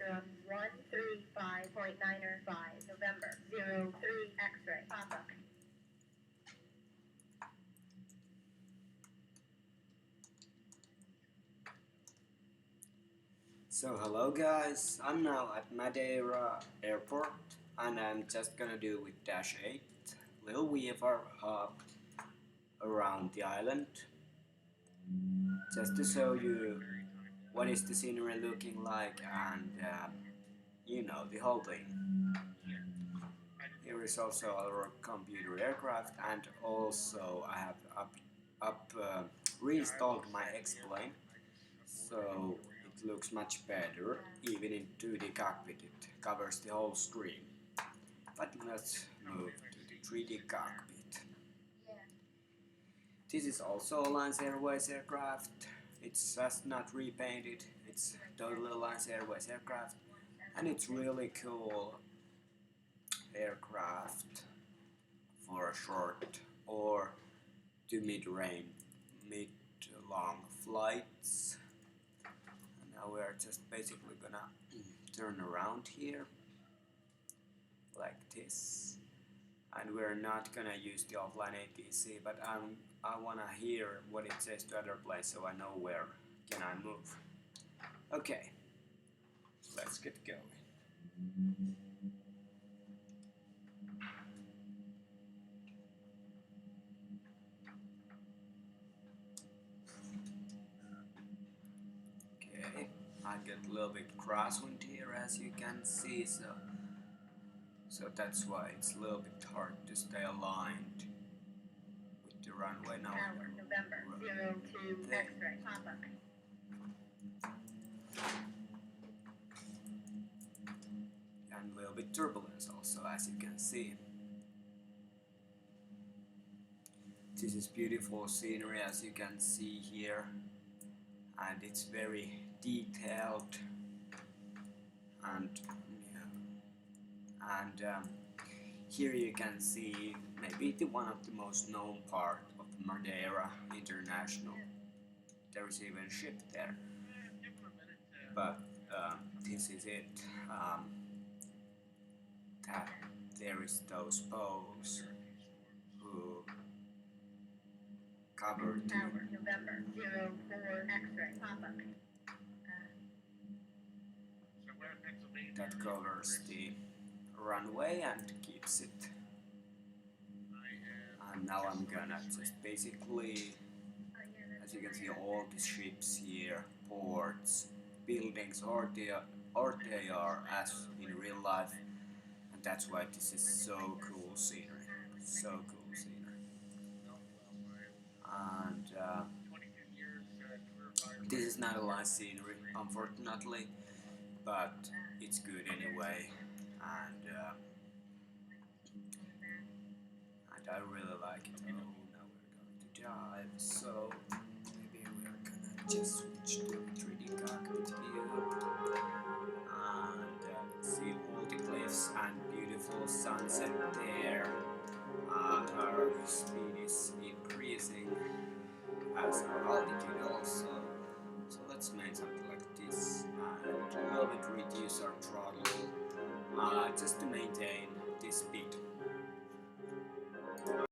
135.95 November 03 X-ray Papa. So hello guys, I'm now at Madeira airport and I'm just gonna do with Dash 8 little VFR hub around the island just to show you what is the scenery looking like and you know, the whole thing. Here is also our computer aircraft, and also I have reinstalled my X-plane, so it looks much better. Even in 2D cockpit it covers the whole screen. But let's move to the 3D cockpit. This is also Alliance Airways aircraft. It's just not repainted, it's totally Alliance Airways aircraft, and it's really cool aircraft for short or to mid-long flights. And now we're just basically gonna turn around here like this, and we're not gonna use the offline ATC, but I wanna hear what it says to other planes so I know where can I move. Okay, let's get going. I get a little bit crosswind here, as you can see, so that's why it's a little bit hard to stay aligned with the runway now. November 02 X-ray Papa. And a little bit turbulence also, as you can see. This is beautiful scenery, as you can see here, and it's very detailed, and here you can see maybe one of the most known part of Madeira International. There is even a ship there, but this is it. That there is those poles who cover Tower, November 04 X-ray Papa. That covers the runway and keeps it. And now I'm gonna just basically, as you can see, all the ships here, ports, buildings, or they are as in real life, and that's why this is so cool scenery. So cool scenery. And this is not a live scenery, unfortunately, but it's good anyway, and I really like it. Oh, now we're going to dive, so maybe we're gonna just switch to 3D cockpit view and see all the cliffs and beautiful sunset there. Our speed is increasing as our altitude also, so let's make something like this and a little bit reduce our throttle just to maintain this speed.